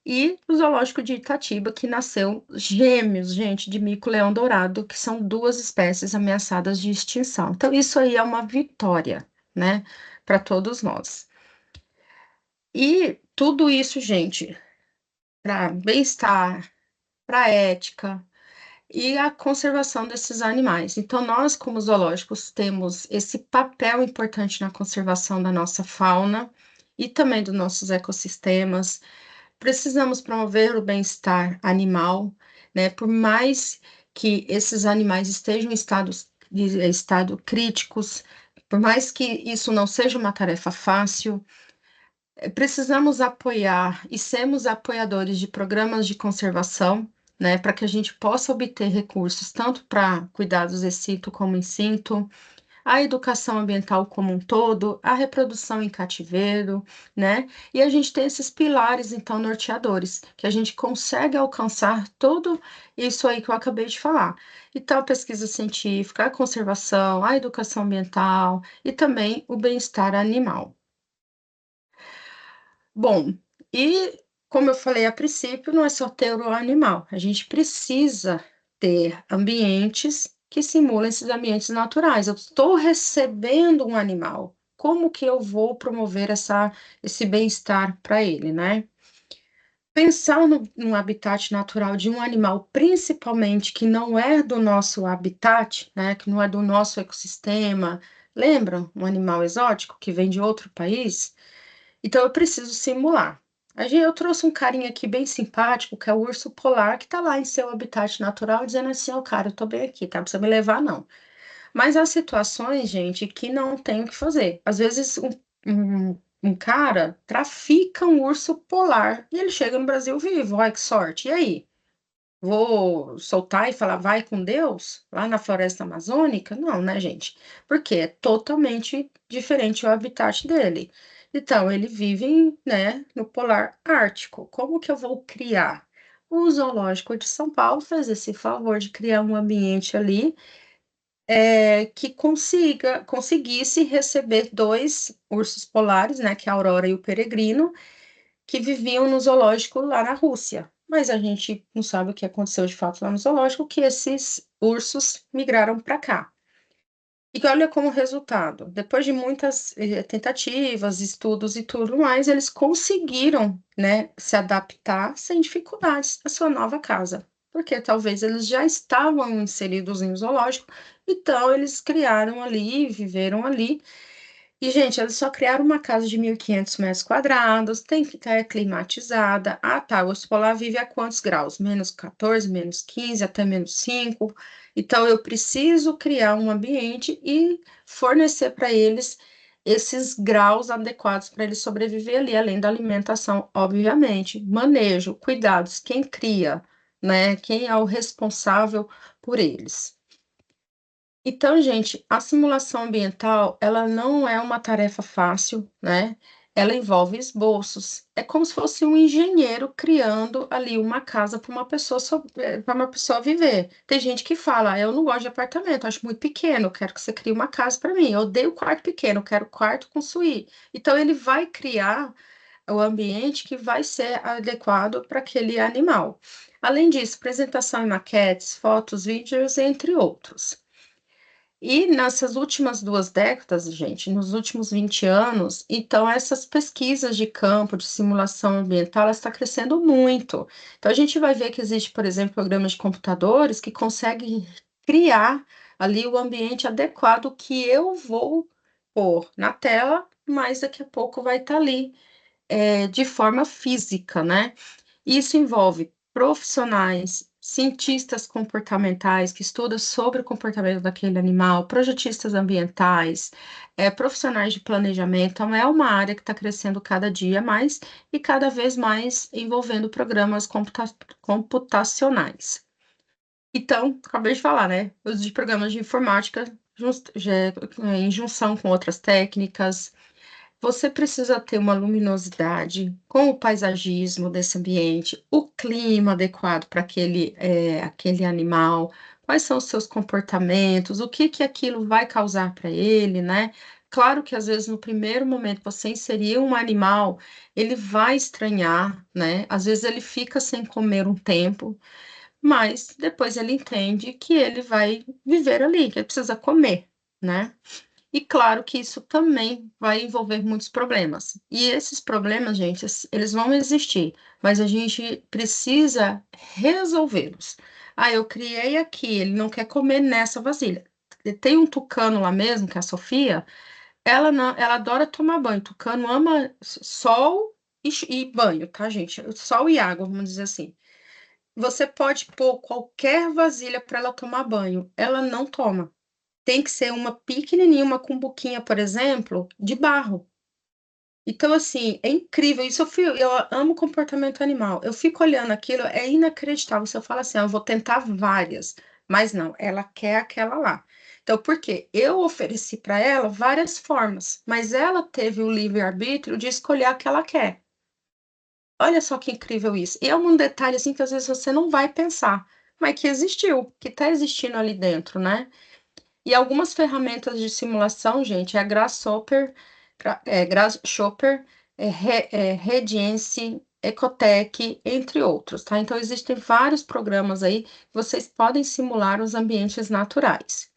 e o Zoológico de Itatiba, que nasceu gêmeos, gente, de mico-leão dourado, que são duas espécies ameaçadas de extinção. Então, isso aí é uma vitória, né, para todos nós. E tudo isso, gente, para bem-estar, para ética e a conservação desses animais. Então, nós, como zoológicos, temos esse papel importante na conservação da nossa fauna e também dos nossos ecossistemas. Precisamos promover o bem-estar animal, né? Por mais que esses animais estejam em estado críticos, por mais que isso não seja uma tarefa fácil, precisamos apoiar e sermos apoiadores de programas de conservação, né? Para que a gente possa obter recursos tanto para cuidados ex situ como in situ, a educação ambiental como um todo, a reprodução em cativeiro, né? E a gente tem esses pilares, então, norteadores, que a gente consegue alcançar tudo isso aí que eu acabei de falar. Então, a pesquisa científica, a conservação, a educação ambiental e também o bem-estar animal. Bom, e como eu falei a princípio, não é só ter o animal, a gente precisa ter ambientes que simulem esses ambientes naturais. Eu estou recebendo um animal, como que eu vou promover esse bem-estar para ele, né? Pensar no habitat natural de um animal, principalmente que não é do nosso habitat, né, que não é do nosso ecossistema, lembra? Um animal exótico que vem de outro país? Então eu preciso simular. Eu trouxe um carinha aqui bem simpático, que é o urso polar, que está lá em seu habitat natural, dizendo assim, ó, cara, eu tô bem aqui, tá? Não precisa me levar, não. Mas há situações, gente, que não tem o que fazer. Às vezes, um cara trafica um urso polar e ele chega no Brasil vivo. Olha que sorte. E aí? Vou soltar e falar, vai com Deus, lá na floresta amazônica? Não, né, gente? Porque é totalmente diferente o habitat dele. Então, ele vive, né, no polar ártico. Como que eu vou criar? O Zoológico de São Paulo fez esse favor de criar um ambiente ali que conseguisse receber dois ursos polares, né, que é a Aurora e o Peregrino, que viviam no zoológico lá na Rússia. Mas a gente não sabe o que aconteceu de fato lá no zoológico, que esses ursos migraram para cá. E olha como resultado, depois de muitas tentativas, estudos e tudo mais, eles conseguiram, né, se adaptar sem dificuldades à sua nova casa, porque talvez eles já estavam inseridos em um zoológico, então eles criaram ali, viveram ali, e, gente, eles só criaram uma casa de 1.500 metros quadrados, tem que estar climatizada. Ah, tá, o urso polar vive a quantos graus? -14, -15, até -5. Então, eu preciso criar um ambiente e fornecer para eles esses graus adequados para eles sobreviver ali, além da alimentação, obviamente. Manejo, cuidados, quem cria, né? Quem é o responsável por eles. Então, gente, a simulação ambiental, ela não é uma tarefa fácil, né? Ela envolve esboços. É como se fosse um engenheiro criando ali uma casa para uma pessoa para uma pessoa viver. Tem gente que fala, eu não gosto de apartamento, acho muito pequeno, eu quero que você crie uma casa para mim. Eu odeio quarto pequeno, eu quero quarto com suíte. Então, ele vai criar o ambiente que vai ser adequado para aquele animal. Além disso, apresentação em maquetes, fotos, vídeos, entre outros. E nessas últimas 2 décadas, gente, nos últimos 20 anos, então essas pesquisas de campo, de simulação ambiental, elas está crescendo muito. Então a gente vai ver que existe, por exemplo, programas de computadores que conseguem criar ali o ambiente adequado que eu vou pôr na tela, mas daqui a pouco vai estar ali de forma física, né? Isso envolve profissionais, cientistas comportamentais que estudam sobre o comportamento daquele animal, projetistas ambientais, profissionais de planejamento. Então, é uma área que está crescendo cada dia mais e cada vez mais envolvendo programas computacionais. Acabei de falar, né? Os de programas de informática em junção com outras técnicas. Você precisa ter uma luminosidade com o paisagismo desse ambiente, o clima adequado para aquele animal, quais são os seus comportamentos, o que que aquilo vai causar para ele, né? Claro que às vezes no primeiro momento você inserir um animal, ele vai estranhar, né? Às vezes ele fica sem comer um tempo, mas depois ele entende que ele vai viver ali, que ele precisa comer, né? E claro que isso também vai envolver muitos problemas. E esses problemas, gente, eles vão existir, mas a gente precisa resolvê-los. Ah, eu criei aqui, ele não quer comer nessa vasilha. Tem um tucano lá mesmo, que é a Sofia, ela não, ela adora tomar banho. Tucano ama sol e banho, tá, gente? Sol e água, vamos dizer assim. Você pode pôr qualquer vasilha para ela tomar banho, ela não toma. Tem que ser uma pequenininha, uma cumbuquinha, por exemplo, de barro. Então, assim, é incrível. Eu amo comportamento animal. Eu fico olhando aquilo, é inacreditável. Se eu falo assim, eu vou tentar várias, mas não, ela quer aquela lá. Então, por quê? Eu ofereci para ela várias formas, mas ela teve o livre-arbítrio de escolher a que ela quer. Olha só que incrível isso. E é um detalhe assim que às vezes você não vai pensar, mas que existiu, que está existindo ali dentro, né? E algumas ferramentas de simulação, gente, é a Grasshopper, Redience, Ecotec, entre outros, tá? Então, existem vários programas aí que vocês podem simular os ambientes naturais.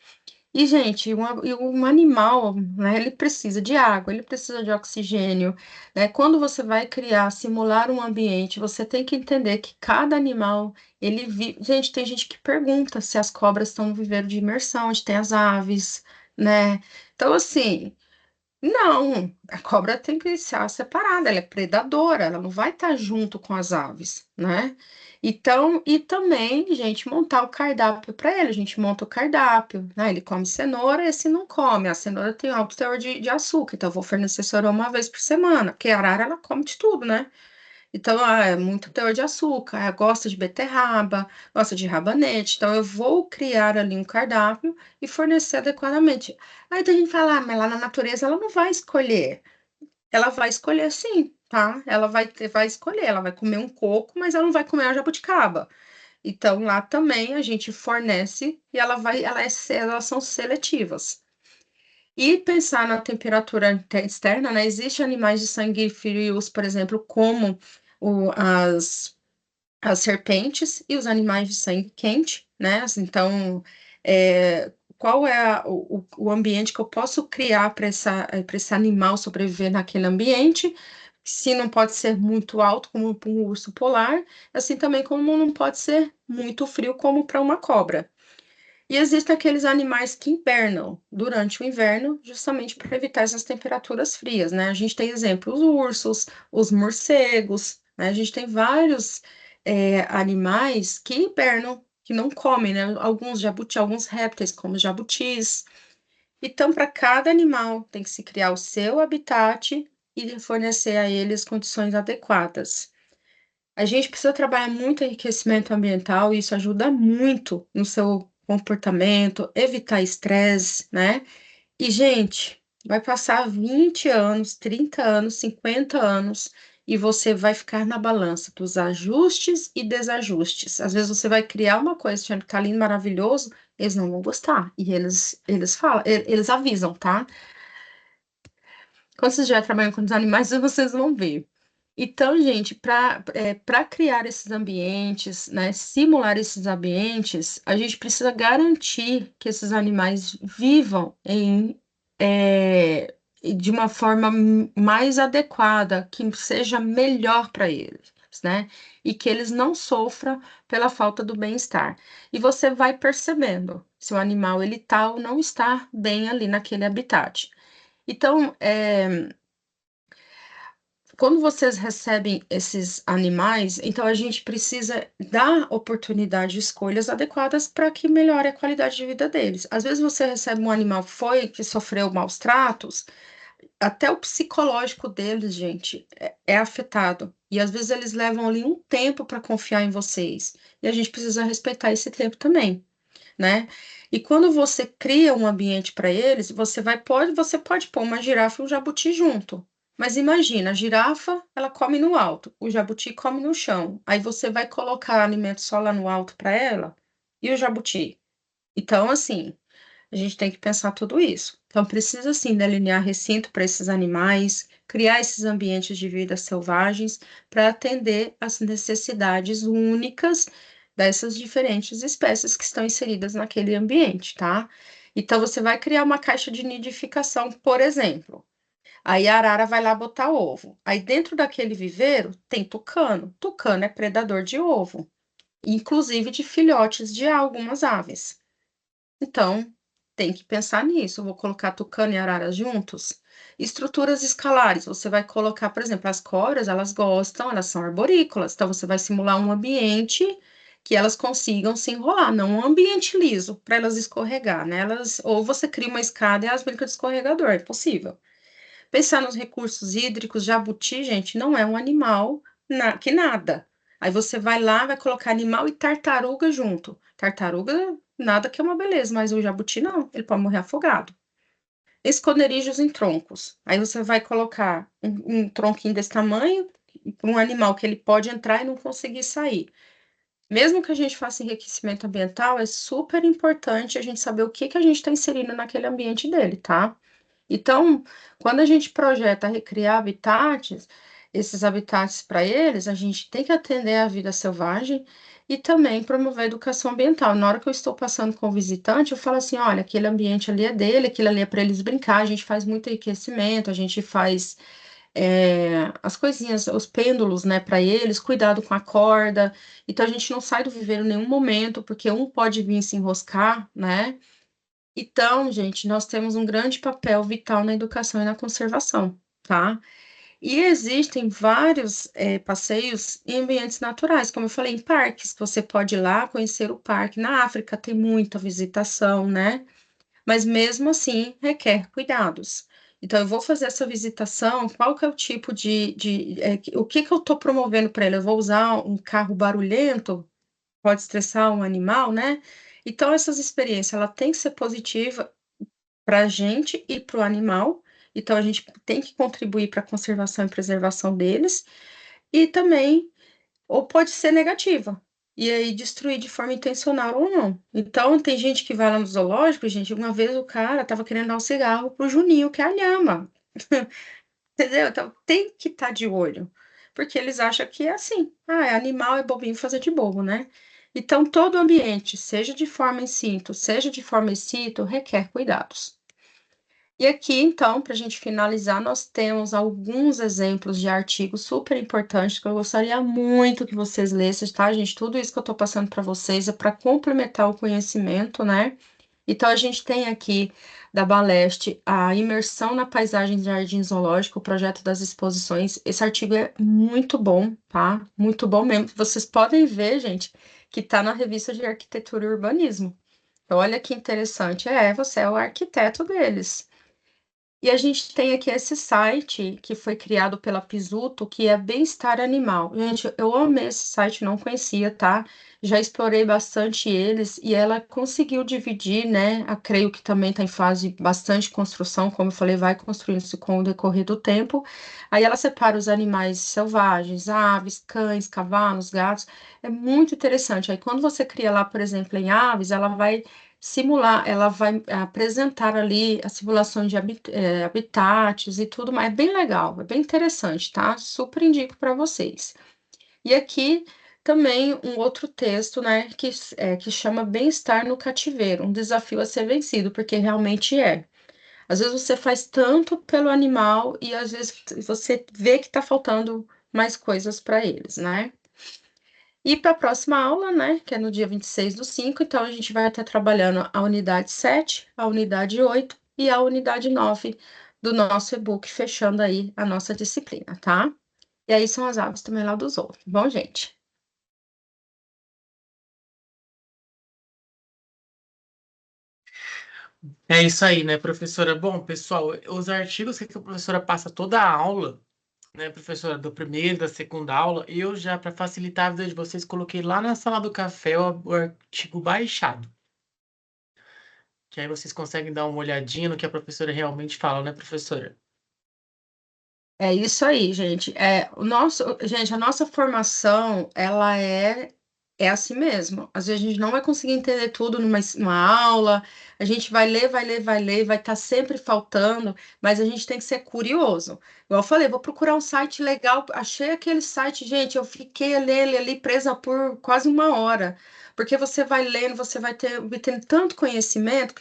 E, gente, um animal, né, ele precisa de água, ele precisa de oxigênio, né? Quando você vai criar, simular um ambiente, você tem que entender que cada animal, ele vive... Gente, tem gente que pergunta se as cobras estão no viveiro de imersão, onde tem as aves, né? Então, assim, não, a cobra tem que ser separada, ela é predadora, ela não vai estar junto com as aves, né? Então, e também, gente, montar o cardápio para ele, a gente monta o cardápio, né? Ele come cenoura, esse não come, a cenoura tem alto teor de açúcar, então eu vou fornecer cenoura uma vez por semana, porque a arara, ela come de tudo, né? Então, é muito teor de açúcar, gosta de beterraba, gosta de rabanete. Então, eu vou criar ali um cardápio e fornecer adequadamente. Aí tem gente que fala, mas lá na natureza ela não vai escolher. Ela vai escolher sim, tá? Ela vai escolher, ela vai comer um coco, mas ela não vai comer a jabuticaba. Então, lá também a gente fornece e elas são seletivas. E pensar na temperatura externa, né? Existem animais de sangue frios, por exemplo, como as serpentes e os animais de sangue quente, né? Então, qual é o ambiente que eu posso criar para esse animal sobreviver naquele ambiente? Se não pode ser muito alto, como para um urso polar, assim também como não pode ser muito frio, como para uma cobra. E existem aqueles animais que hibernam durante o inverno, justamente para evitar essas temperaturas frias, né? A gente tem exemplos, os ursos, os morcegos, né? A gente tem vários animais que hibernam, que não comem, né? Alguns jabuti, alguns répteis, como jabutis. Então, para cada animal, tem que se criar o seu habitat e fornecer a eles condições adequadas. A gente precisa trabalhar muito enriquecimento ambiental, e isso ajuda muito no seu comportamento, evitar estresse, né? E, gente, vai passar 20 anos, 30 anos, 50 anos, e você vai ficar na balança dos ajustes e desajustes. Às vezes você vai criar uma coisa achando que tá lindo, maravilhoso, eles não vão gostar. E eles falam, eles avisam, tá? Quando vocês já trabalham com os animais, vocês vão ver. Então, gente, para criar esses ambientes, né, simular esses ambientes, a gente precisa garantir que esses animais vivam de uma forma mais adequada, que seja melhor para eles, né? E que eles não sofram pela falta do bem-estar. E você vai percebendo se o animal ele está ou não está bem ali naquele habitat. Então, quando vocês recebem esses animais, então a gente precisa dar oportunidade de escolhas adequadas para que melhore a qualidade de vida deles. Às vezes você recebe um animal que sofreu maus tratos, até o psicológico deles, gente, é afetado. E às vezes eles levam ali um tempo para confiar em vocês. E a gente precisa respeitar esse tempo também, né? E quando você cria um ambiente para eles, você pode pôr uma girafa e um jabuti junto. Mas imagina, a girafa, ela come no alto, o jabuti come no chão. Aí você vai colocar alimento só lá no alto para ela e o jabuti. Então, assim, a gente tem que pensar tudo isso. Então, precisa sim delinear recinto para esses animais, criar esses ambientes de vida selvagens para atender às necessidades únicas dessas diferentes espécies que estão inseridas naquele ambiente, tá? Então, você vai criar uma caixa de nidificação, por exemplo. Aí a arara vai lá botar ovo. Aí dentro daquele viveiro tem tucano. Tucano é predador de ovo, inclusive de filhotes de algumas aves. Então, tem que pensar nisso. Eu vou colocar tucano e arara juntos. Estruturas escalares, você vai colocar, por exemplo, as cobras, elas gostam, elas são arborícolas, então você vai simular um ambiente que elas consigam se enrolar, não um ambiente liso para elas escorregar, né? Ou você cria uma escada e elas brincam de escorregador, é possível. Pensar nos recursos hídricos, jabuti, gente, não é um animal que nada. Aí você vai lá, vai colocar animal e tartaruga junto. Tartaruga, nada que é uma beleza, mas o jabuti não, ele pode morrer afogado. Esconderijos em troncos. Aí você vai colocar um tronquinho desse tamanho para um animal que ele pode entrar e não conseguir sair. Mesmo que a gente faça enriquecimento ambiental, é super importante a gente saber o que que a gente está inserindo naquele ambiente dele, tá? Então, quando a gente projeta recriar habitats, esses habitats para eles, a gente tem que atender à vida selvagem e também promover a educação ambiental. Na hora que eu estou passando com o visitante, eu falo assim: olha, aquele ambiente ali é dele, aquilo ali é para eles brincar. A gente faz muito enriquecimento, a gente faz as coisinhas, os pêndulos, né, para eles, cuidado com a corda. Então a gente não sai do viveiro em nenhum momento, porque um pode vir se enroscar, né? Então, gente, nós temos um grande papel vital na educação e na conservação, tá? E existem vários passeios em ambientes naturais, como eu falei, em parques. Você pode ir lá conhecer o parque. Na África tem muita visitação, né? Mas mesmo assim requer cuidados. Então, eu vou fazer essa visitação. Qual que é o tipo o que que eu estou promovendo para ele? Eu vou usar um carro barulhento, pode estressar um animal, né? Então, essas experiências, ela tem que ser positiva para a gente e para o animal. Então, a gente tem que contribuir para a conservação e preservação deles. E também, ou pode ser negativa. E aí, destruir de forma intencional ou não. Então, tem gente que vai lá no zoológico, gente. Uma vez o cara estava querendo dar um cigarro pro Juninho, que é a lhama. Entendeu? Então, tem que estar de olho. Porque eles acham que é assim. Ah, é animal, é bobinho fazer de bobo, né? Então, todo ambiente, seja de forma in situ, seja de forma ex situ, requer cuidados. E aqui, então, para a gente finalizar, nós temos alguns exemplos de artigos super importantes que eu gostaria muito que vocês lessem, tá, gente? Tudo isso que eu estou passando para vocês é para complementar o conhecimento, né? Então, a gente tem aqui da Baleste a imersão na paisagem de jardim zoológico, o projeto das exposições. Esse artigo é muito bom, tá? Muito bom mesmo. Vocês podem ver, gente, que está na revista de Arquitetura e Urbanismo. Olha que interessante. Você é o arquiteto deles. E a gente tem aqui esse site que foi criado pela Pisuto, que é Bem-Estar Animal. Gente, eu amei esse site, não conhecia, tá? Já explorei bastante eles e ela conseguiu dividir, né? Creio que também está em fase bastante construção, como eu falei, vai construindo-se com o decorrer do tempo. Aí ela separa os animais selvagens, aves, cães, cavalos, gatos. É muito interessante. Aí quando você cria lá, por exemplo, em aves, ela vai simular, ela vai apresentar ali a simulação de habitats e tudo mais. É bem legal, é bem interessante, tá? Super indico para vocês. E aqui também um outro texto, né, que chama Bem-Estar no Cativeiro, um desafio a ser vencido, porque realmente é. Às vezes você faz tanto pelo animal e às vezes você vê que está faltando mais coisas para eles, né? E para a próxima aula, né, que é no dia 26/5, então a gente vai estar trabalhando a unidade 7, a unidade 8 e a unidade 9 do nosso e-book, fechando aí a nossa disciplina, tá? E aí são as aves também lá do zoo, tá bom, gente? É isso aí, né, professora? Bom, pessoal, os artigos que a professora passa toda a aula, né, professora, do primeiro e da segunda aula, eu já, para facilitar a vida de vocês, coloquei lá na sala do café o artigo baixado. Que aí vocês conseguem dar uma olhadinha no que a professora realmente fala, né, professora? É isso aí, gente. Gente, a nossa formação, ela é assim mesmo. Às vezes a gente não vai conseguir entender tudo numa aula, a gente vai ler, vai ler, vai ler, vai estar sempre faltando, mas a gente tem que ser curioso. Igual eu falei, vou procurar um site legal, achei aquele site, gente, eu fiquei nele ali presa por quase uma hora, porque você vai lendo, você vai obtendo tanto conhecimento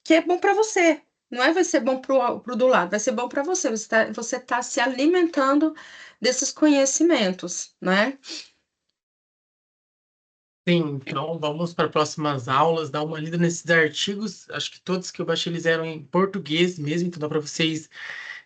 que é bom para você. Não vai ser bom pro do lado, vai ser bom para você. Você tá se alimentando desses conhecimentos, né? Sim, então vamos para próximas aulas, dar uma lida nesses artigos. Acho que todos que eu baixei eles eram em português mesmo, então dá para vocês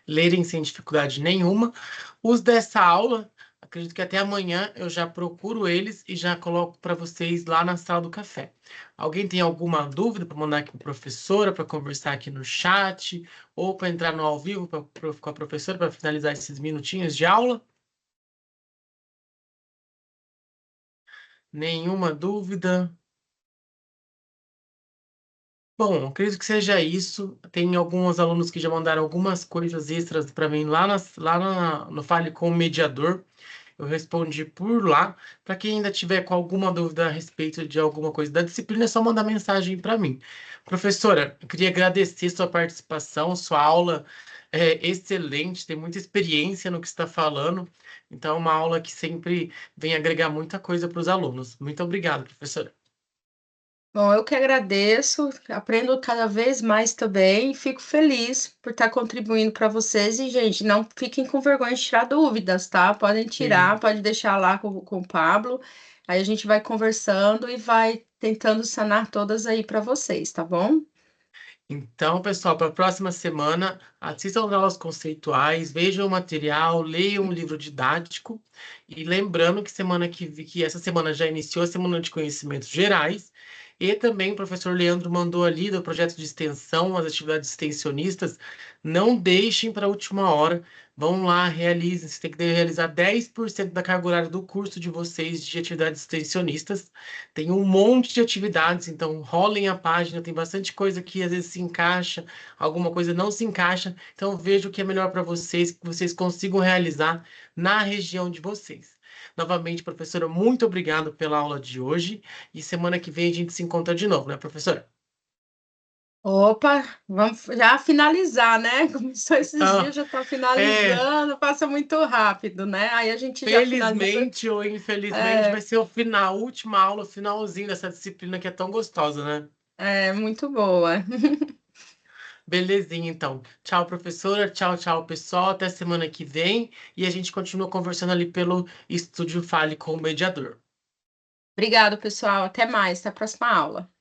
lerem sem dificuldade nenhuma. Os dessa aula, acredito que até amanhã eu já procuro eles e já coloco para vocês lá na sala do café. Alguém tem alguma dúvida para mandar aqui para a professora, para conversar aqui no chat, ou para entrar no ao vivo com a professora para finalizar esses minutinhos de aula? Nenhuma dúvida? Bom, acredito que seja isso. Tem alguns alunos que já mandaram algumas coisas extras para mim no Fale com o Mediador. Eu respondi por lá. Para quem ainda tiver com alguma dúvida a respeito de alguma coisa da disciplina, é só mandar mensagem para mim. Professora, eu queria agradecer sua participação, sua aula. excelente, tem muita experiência no que está falando, então é uma aula que sempre vem agregar muita coisa para os alunos. Muito obrigado, professora. Bom, eu que agradeço, aprendo cada vez mais também, fico feliz por estar contribuindo para vocês. E, gente, não fiquem com vergonha de tirar dúvidas, tá? Podem tirar, Sim. pode deixar lá com o Pablo. Aí a gente vai conversando e vai tentando sanar todas aí para vocês, tá bom? Então, pessoal, para a próxima semana, assistam as aulas conceituais, vejam o material, leiam um livro didático. E lembrando que essa semana já iniciou a semana de conhecimentos gerais. E também o professor Leandro mandou ali do projeto de extensão, as atividades extensionistas. Não deixem para a última hora. Vão lá, realizem. Você tem que realizar 10% da carga horária do curso de vocês de atividades extensionistas. Tem um monte de atividades, então rolem a página, tem bastante coisa que às vezes se encaixa, alguma coisa não se encaixa. Então veja o que é melhor para vocês, que vocês consigam realizar na região de vocês. Novamente, professora, muito obrigado pela aula de hoje e semana que vem a gente se encontra de novo, né, professora? Opa, vamos já finalizar, né? Começou esses dias, Ah, já está é, finalizando, passa muito rápido, né? Aí a gente já finaliza. felizmente ou infelizmente vai É, ser o final, a última aula, o finalzinho dessa disciplina que é tão gostosa, né? é muito boa. Belezinha, então. Tchau, professora. Tchau, tchau, pessoal. Até semana que vem. E a gente continua conversando ali pelo Estúdio Fale com o Mediador. Obrigado, pessoal. Até mais, até a próxima aula.